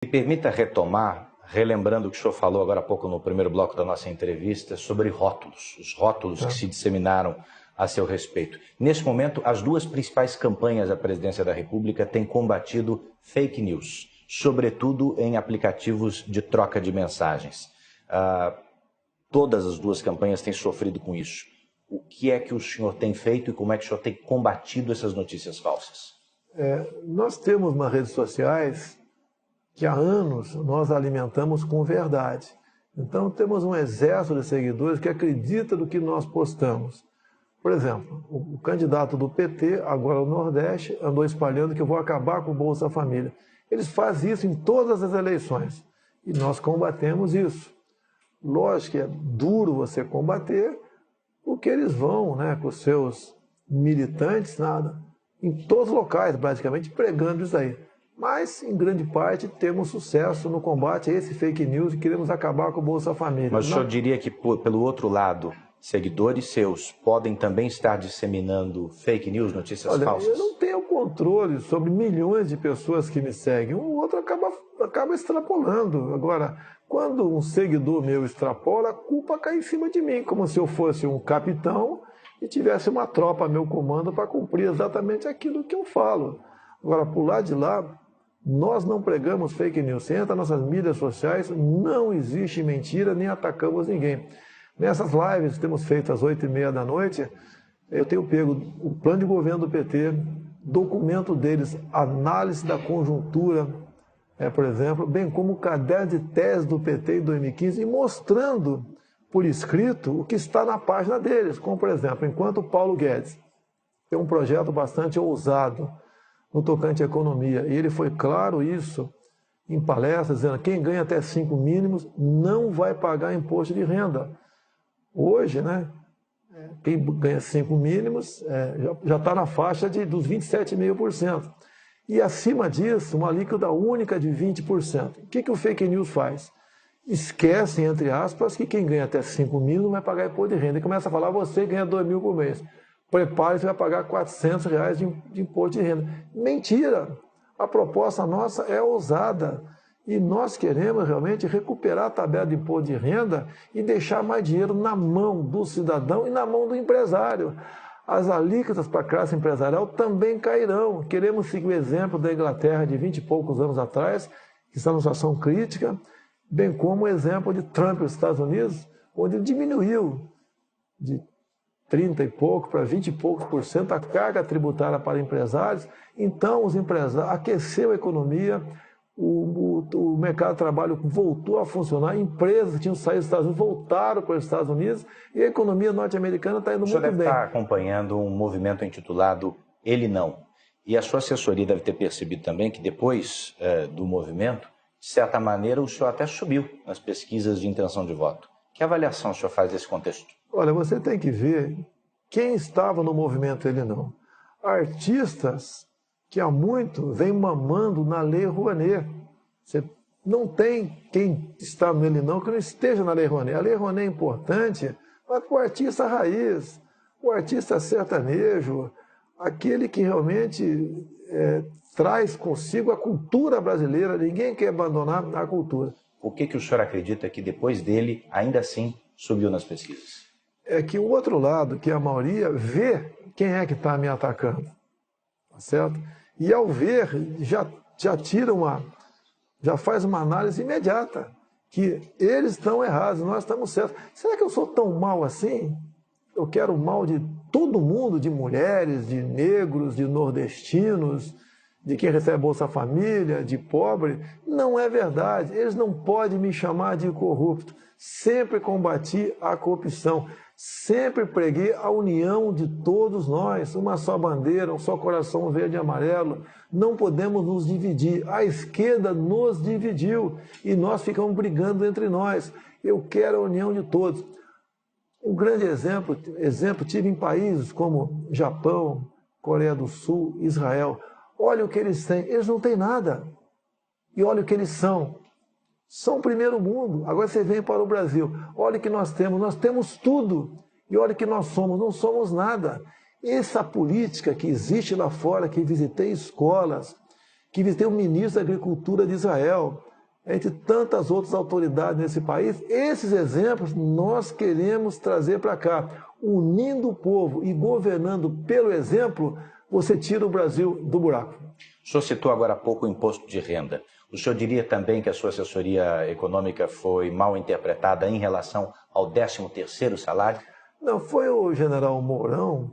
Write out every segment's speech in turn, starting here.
Me permita retomar, relembrando o que o senhor falou agora há pouco no primeiro bloco da nossa entrevista, sobre rótulos, os rótulos que se disseminaram a seu respeito. Neste momento, as duas principais campanhas da Presidência da República têm combatido fake news, sobretudo em aplicativos de troca de mensagens. Todas as duas campanhas têm sofrido com isso. O que é que o senhor tem feito e como é que o senhor tem combatido essas notícias falsas? Nós temos nas redes sociais que há anos nós alimentamos com verdade. Então temos um exército de seguidores que acredita no que nós postamos. Por exemplo, o candidato do PT, agora no Nordeste, andou espalhando que eu vou acabar com o Bolsa Família. Eles fazem isso em todas as eleições e nós combatemos isso. Lógico que é duro você combater, porque eles vão, com os seus militantes, em todos os locais, praticamente, pregando isso aí. Mas, em grande parte, temos sucesso no combate a esse fake news e queremos acabar com o Bolsa Família. Mas o senhor diria que, pelo outro lado, seguidores seus podem também estar disseminando fake news, notícias falsas? Eu não tenho controle sobre milhões de pessoas que me seguem. Um outro acaba extrapolando. Agora, quando um seguidor meu extrapola, a culpa cai em cima de mim, como se eu fosse um capitão e tivesse uma tropa a meu comando para cumprir exatamente aquilo que eu falo. Agora, por lado de lá, nós não pregamos fake news. Você entra nas nossas mídias sociais, não existe mentira, nem atacamos ninguém. Nessas lives que temos feito às 8h30 da noite, eu tenho pego o plano de governo do PT, documento deles, análise da conjuntura, por exemplo, bem como o caderno de tese do PT em 2015, e mostrando por escrito o que está na página deles. Como, por exemplo, enquanto o Paulo Guedes tem um projeto bastante ousado no tocante à economia, e ele foi claro isso em palestras, dizendo que quem ganha até 5 mínimos não vai pagar imposto de renda. Hoje, quem ganha 5 mínimos já está na faixa dos 27,5%. E acima disso, uma alíquota única de 20%. O que o fake news faz? Esquecem, entre aspas, que quem ganha até 5 mil não vai pagar imposto de renda. E começa a falar, você ganha 2 mil por mês. Prepare-se, vai pagar R$400 de imposto de renda. Mentira! A proposta nossa é ousada. E nós queremos realmente recuperar a tabela de imposto de renda e deixar mais dinheiro na mão do cidadão e na mão do empresário. As alíquotas para a classe empresarial também cairão. Queremos seguir o exemplo da Inglaterra de 20 e poucos anos atrás, que está numa situação crítica, bem como o exemplo de Trump nos Estados Unidos, onde diminuiu de 30 e pouco para 20 e poucos por cento a carga tributária para empresários. Então, os empresários aqueceu a economia, o mercado de trabalho voltou a funcionar, empresas que tinham saído dos Estados Unidos voltaram para os Estados Unidos e a economia norte-americana está indo muito bem. O senhor deve estar acompanhando um movimento intitulado Ele Não. E a sua assessoria deve ter percebido também que depois do movimento, de certa maneira, o senhor até subiu nas pesquisas de intenção de voto. Que avaliação o senhor faz desse contexto? Olha, você tem que ver quem estava no movimento Ele Não. Artistas que há muito vem mamando na Lei Rouanet. Você não tem quem está no Ele Não que não esteja na Lei Rouanet. A Lei Rouanet é importante, mas para o artista raiz, o artista sertanejo, aquele que realmente traz consigo a cultura brasileira. Ninguém quer abandonar a cultura. O que o senhor acredita que depois dele, ainda assim, subiu nas pesquisas? É que o outro lado, que a maioria, vê quem é que está me atacando. Tá certo? E ao ver, já faz uma análise imediata, que eles estão errados, nós estamos certos. Será que eu sou tão mal assim? Eu quero o mal de todo mundo, de mulheres, de negros, de nordestinos, de quem recebe Bolsa Família, de pobre? Não é verdade. Eles não podem me chamar de corrupto. Sempre combati a corrupção. Sempre preguei a união de todos nós, uma só bandeira, um só coração verde e amarelo. Não podemos nos dividir. A esquerda nos dividiu e nós ficamos brigando entre nós. Eu quero a união de todos. Um grande exemplo tive em países como Japão, Coreia do Sul, Israel. Olha o que eles têm. Eles não têm nada. E olha o que eles são. São o primeiro mundo. Agora você vem para o Brasil. Olha o que nós temos tudo. E olha o que nós somos, não somos nada. Essa política que existe lá fora, que visitei escolas, que visitei o ministro da Agricultura de Israel, entre tantas outras autoridades nesse país. Esses exemplos nós queremos trazer para cá. Unindo o povo e governando pelo exemplo, você tira o Brasil do buraco. O senhor citou agora há pouco o imposto de renda. O senhor diria também que a sua assessoria econômica foi mal interpretada em relação ao 13º salário? Não, foi o general Mourão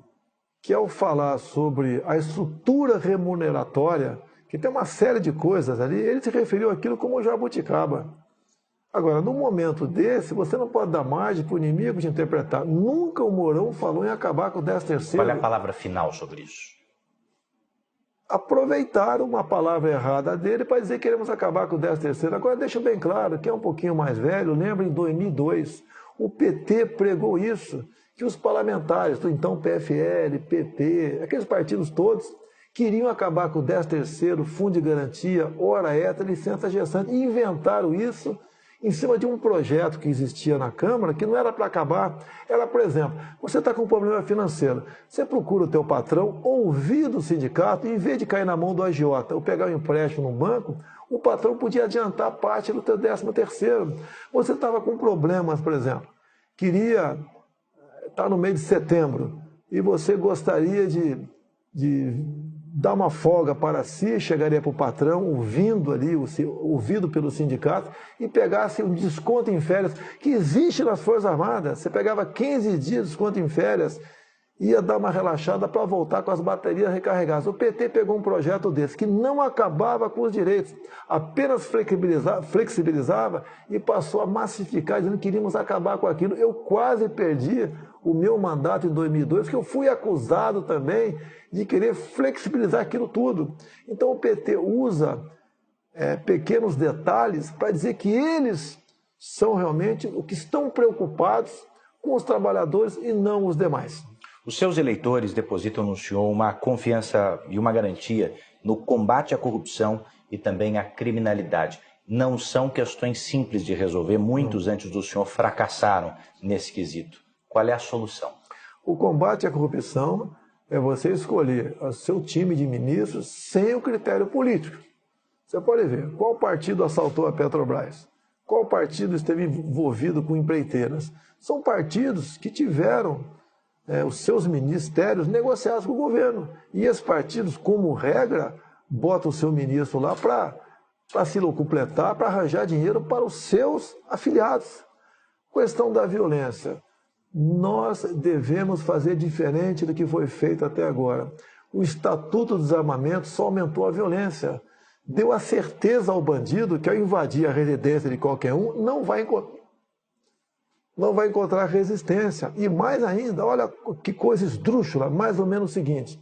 que, ao falar sobre a estrutura remuneratória, que tem uma série de coisas ali, ele se referiu àquilo como jabuticaba. Agora, num momento desse, você não pode dar margem para o inimigo de interpretar. Nunca o Mourão falou em acabar com o 13º. Qual é a palavra final sobre isso? Aproveitaram uma palavra errada dele para dizer que queremos acabar com o 13º. Agora, deixa bem claro, quem é um pouquinho mais velho, lembra em 2002, o PT pregou isso, que os parlamentares do então PFL, PP, aqueles partidos todos, queriam acabar com o 13º, fundo de garantia, hora extra, licença gestante, e inventaram isso em cima de um projeto que existia na Câmara, que não era para acabar. Era, por exemplo, você está com um problema financeiro, você procura o teu patrão, ouvir do sindicato, e em vez de cair na mão do agiota ou pegar um empréstimo no banco, o patrão podia adiantar parte do teu 13º. Você estava com problemas, por exemplo, queria estar no mês de setembro, e você gostaria de dar uma folga para si, chegaria para o patrão, ouvido pelo sindicato, e pegasse um desconto em férias, que existe nas Forças Armadas. Você pegava 15 dias de desconto em férias, ia dar uma relaxada para voltar com as baterias recarregadas. O PT pegou um projeto desse, que não acabava com os direitos, apenas flexibilizava e passou a massificar, dizendo que queríamos acabar com aquilo. Eu quase perdi o meu mandato em 2002, porque eu fui acusado também de querer flexibilizar aquilo tudo. Então o PT usa pequenos detalhes para dizer que eles são realmente o que estão preocupados com os trabalhadores e não os demais. Os seus eleitores depositam no senhor uma confiança e uma garantia no combate à corrupção e também à criminalidade. Não são questões simples de resolver. Muitos antes do senhor fracassaram nesse quesito. Qual é a solução? O combate à corrupção é você escolher o seu time de ministros sem o critério político. Você pode ver qual partido assaltou a Petrobras, qual partido esteve envolvido com empreiteiras. São partidos que tiveram os seus ministérios negociados com o governo. E esses partidos, como regra, botam o seu ministro lá para se locupletar, para arranjar dinheiro para os seus afiliados. Questão da violência. Nós devemos fazer diferente do que foi feito até agora. O Estatuto do Desarmamento só aumentou a violência. Deu a certeza ao bandido que, ao invadir a residência de qualquer um, não vai encontrar resistência. E mais ainda, olha que coisa esdrúxula, mais ou menos o seguinte.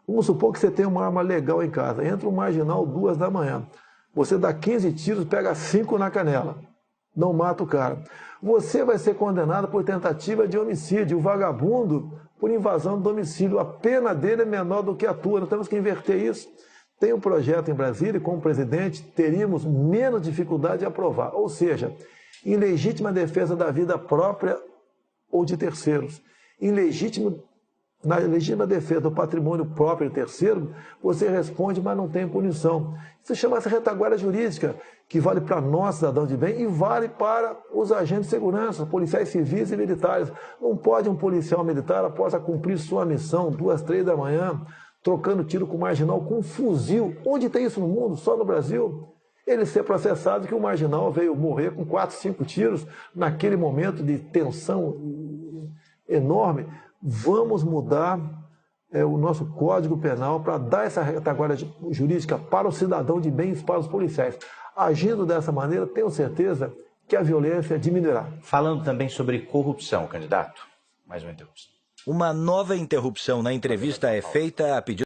Vamos supor que você tem uma arma legal em casa. Entra um marginal 2 da manhã. Você dá 15 tiros, pega 5 na canela. Não mata o cara. Você vai ser condenado por tentativa de homicídio. O vagabundo por invasão do domicílio. A pena dele é menor do que a tua. Nós temos que inverter isso. Tem um projeto em Brasília e, como presidente, teríamos menos dificuldade de aprovar. Ou seja, em legítima defesa da vida própria ou de terceiros. Na legítima defesa do patrimônio próprio de terceiro, você responde, mas não tem punição. Isso chama-se retaguarda jurídica, que vale para nós, cidadão de bem, e vale para os agentes de segurança, policiais civis e militares. Não pode um policial militar, após cumprir sua missão, 2, 3 da manhã, trocando tiro com o marginal, com um fuzil. Onde tem isso no mundo? Só no Brasil. Ele ser processado que o marginal veio morrer com 4, 5 tiros naquele momento de tensão enorme. Vamos mudar o nosso Código Penal para dar essa retaguarda jurídica para o cidadão de bem e para os policiais. Agindo dessa maneira, tenho certeza que a violência diminuirá. Falando também sobre corrupção, candidato. Mais uma interrupção. Uma nova interrupção na entrevista é feita a pedido